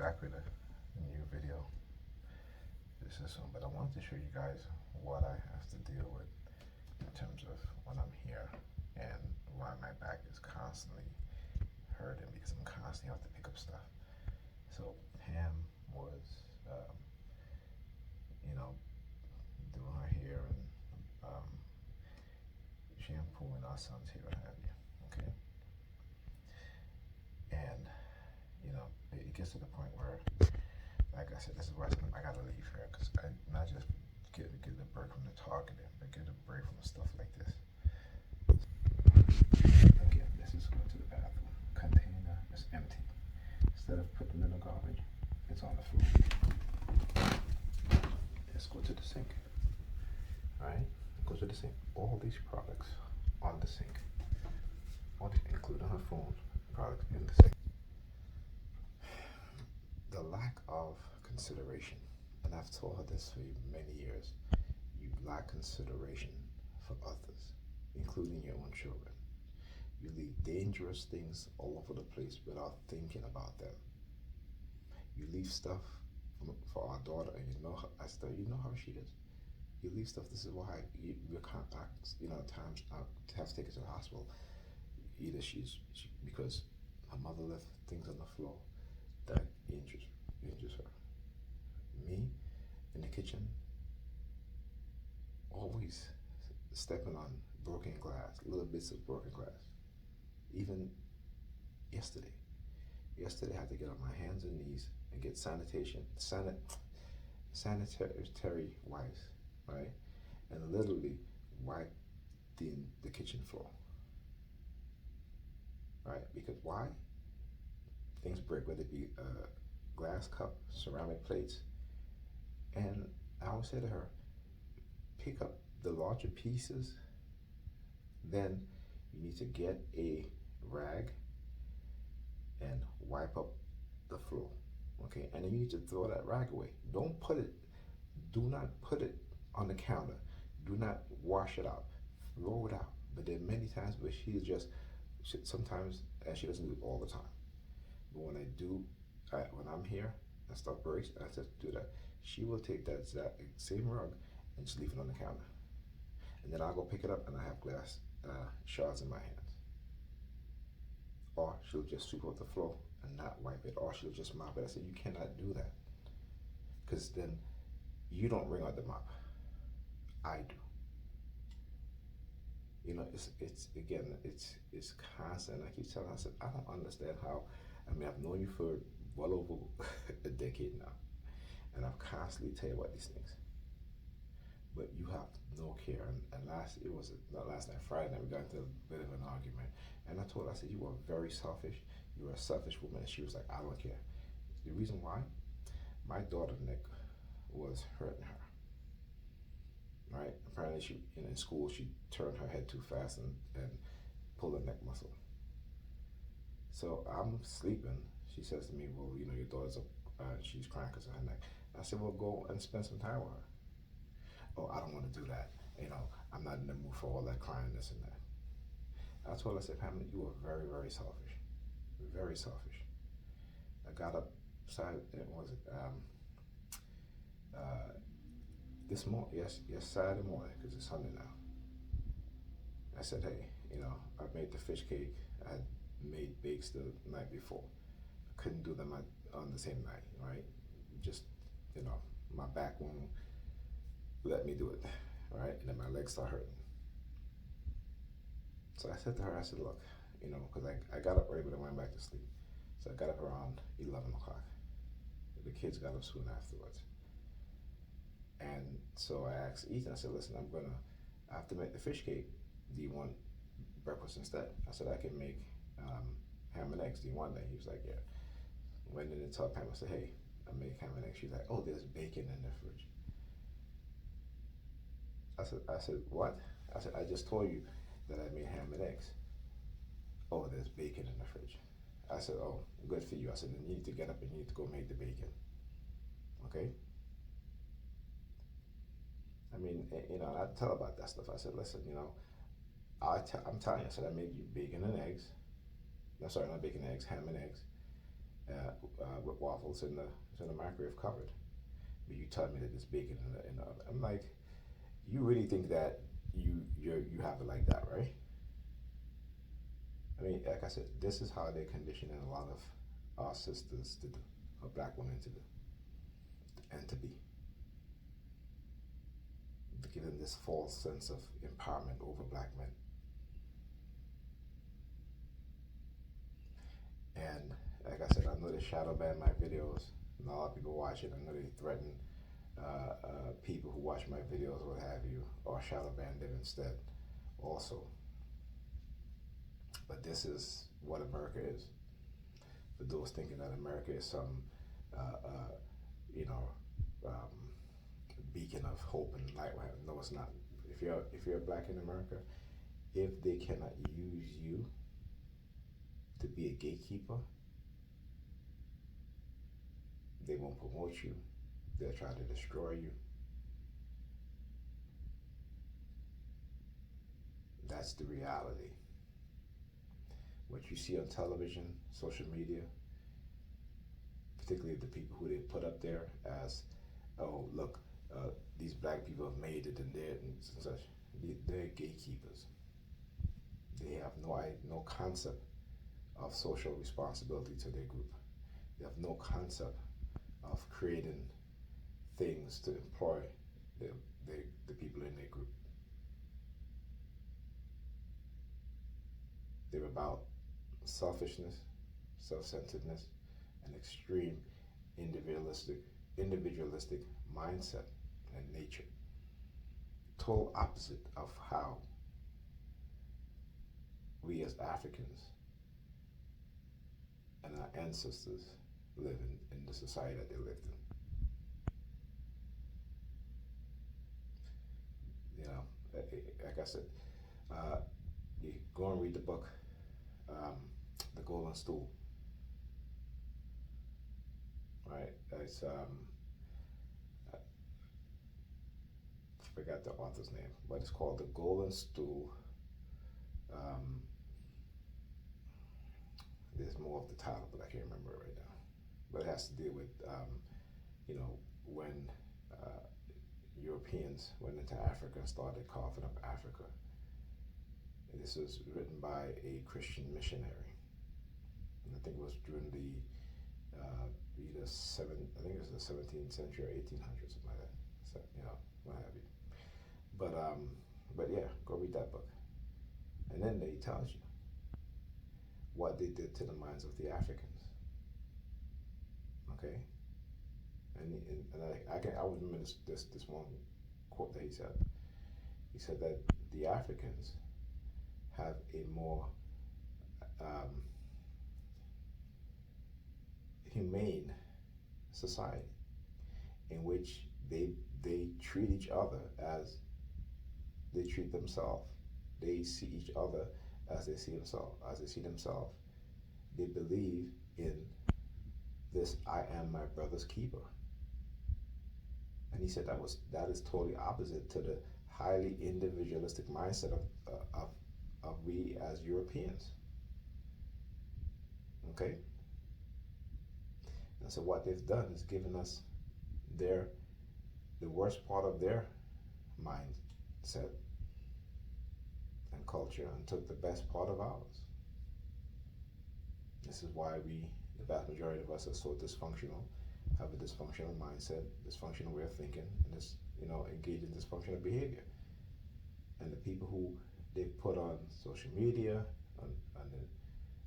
back with a new video. This is one, but I wanted to show you guys what I have to deal with in terms of when I'm here and why my back is constantly hurting because I'm constantly have to pick up stuff. So Pam was, you know, doing her hair and um, shampooing our son's hair, what have you. Okay, and it gets to the point where, like I said, this is why I gotta leave here because I not just get a break from the targeting, but get a break from stuff like this. Again, this is going to the bathroom. Container is empty. Instead of putting it in the garbage, it's on the floor. Let's go to the sink. All right, go to the sink. All these products on the sink, including her phone products in the sink. The lack of consideration, and I've told her this for many years, you lack consideration for others, including your own children. You leave dangerous things all over the place without thinking about them. You leave stuff for our daughter, and you know how she is. You leave stuff. This is why we can't act. At times I have to take her to the hospital. Either because her mother left things on the floor that injures her. Me in the kitchen, always stepping on broken glass, little bits of broken glass. Even yesterday I had to get on my hands and knees and get sanitary wipes, right? And literally wipe the kitchen floor, right? Because why? Things break, whether it be a glass cup, ceramic plates. And I always say to her, pick up the larger pieces, then you need to get a rag and wipe up the floor, okay? And then you need to throw that rag away. Do not put it on the counter. Do not wash it out. Throw it out. But there are many times where sometimes, and she doesn't do it all the time. But when when I'm here and stuff breaks, I just do that. She will take that same rug and just leave it on the counter. And then I'll go pick it up and I have glass shards in my hands. Or she'll just sweep up the floor and not wipe it, or she'll just mop it. I said, you cannot do that. Because then you don't wring out the mop. I do. It's constant. I keep telling her, I said, I don't understand how. I've known you for well over a decade now, and I've constantly tell you about these things. But you have no care. And not last night, Friday night, we got into a bit of an argument. And I told her, I said, you are very selfish. You're a selfish woman. And she was like, I don't care. The reason why? My daughter, Nick, was hurting her. Right? Apparently, in school, she turned her head too fast and pulled her neck muscle. So I'm sleeping. She says to me, well, your daughter's up, she's crying because of her neck. I said, well, go and spend some time with her. Oh, I don't want to do that. I'm not in the mood for all that crying, this and that. I told her, I said, Pamela, you are very, very selfish. Very selfish. I got up Saturday morning, because it's Sunday now. I said, hey, I made the fish cake. I had made bakes the night before. I couldn't do them on the same night, right? Just, my back won't let me do it, right? And then my legs start hurting. So I said to her, I said, look, because I got up early, but I went back to sleep. So I got up around 11 o'clock. The kids got up soon afterwards. And so I asked Ethan, I said, listen, I have to make the fish cake. Do you want breakfast instead? I said, I can make ham and eggs. Do you want that? He was like, yeah. Went in and told Pam, I said, hey, I make ham and eggs. She's like, oh, there's bacon in the fridge. I said, what? I said, I just told you that I made ham and eggs. Oh, there's bacon in the fridge. I said, oh, good for you. I said, then you need to get up and you need to go make the bacon. Okay? I tell her about that stuff. I said, listen, I'm telling you, I said, I made you bacon and eggs. No, sorry, not bacon and eggs, ham and eggs. with waffles in the microwave covered. But you tell me that there's bacon in the oven. I'm like, you really think that you have it like that, right? I mean, like I said, this is how they're conditioning a lot of our sisters to do, or black women to do, and to be. To give them this false sense of empowerment over black men. And like I said, I know they shadow ban my videos. Not a lot of people watch it. I know they threaten people who watch my videos, what have you, or shadow ban them instead, also. But this is what America is. For those thinking that America is some, you know, um, beacon of hope and light, no, it's not. If you're black in America, if they cannot use you to be a gatekeeper, they won't promote you. They'll try to destroy you. That's the reality. What you see on television, social media, particularly the people who they put up there as, oh, look, these black people have made it and they're and such. They're gatekeepers. They have no concept of social responsibility to their group. They have no concept of creating things to employ the people in their group. They're about selfishness, self-centeredness, and extreme individualistic mindset and nature. Total opposite of how we as Africans and our ancestors live in the society that they lived in. You know, like I said, you go and read the book, The Golden Stool. Right? It's I forgot the author's name, but it's called The Golden Stool. There's more of the title, but I can't remember it right now. But it has to deal with, you know, when Europeans went into Africa and started carving up Africa. And this was written by a Christian missionary. And I think it was during the I think it was the 17th century or 1800s, something like that. So, you know, what have you. But yeah, go read that book. And then he tells you what they did to the minds of the Africans. Okay? And I would remember this one quote that he said. He said that the Africans have a more humane society in which they treat each other as they treat themselves. They see each other as they see themselves. They believe in this "I am my brother's keeper." And he said that is totally opposite to the highly individualistic mindset of we as Europeans. Okay? And so what they've done is given us the worst part of their mindset and culture and took the best part of ours. This is why the vast majority of us are so dysfunctional, have a dysfunctional mindset, dysfunctional way of thinking, and engage in dysfunctional behavior. And the people who they put on social media,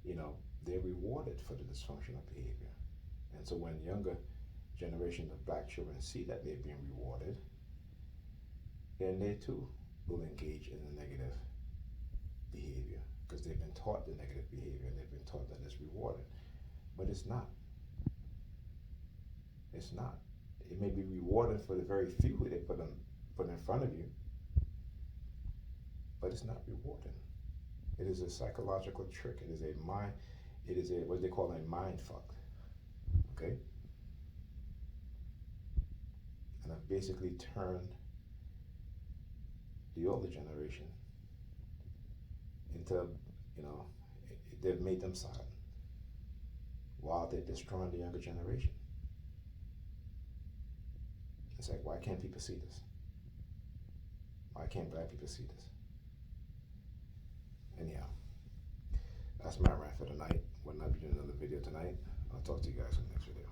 they're rewarded for the dysfunctional behavior. And so when younger generation of black children see that they're being rewarded, then they too will engage in the negative behavior because they've been taught the negative behavior and they've been taught that it's rewarded. But it's not. It's not. It may be rewarded for the very few they put in front of you, but it's not rewarding. It is a psychological trick. It is what they call a mind fuck. Okay? And I've basically turned the older generation into, they've made them silent. while they're destroying the younger generation. It's like, why can't people see this? Why can't black people see this? Anyhow, that's my rant for tonight. We'll not be doing another video tonight. I'll talk to you guys in the next video.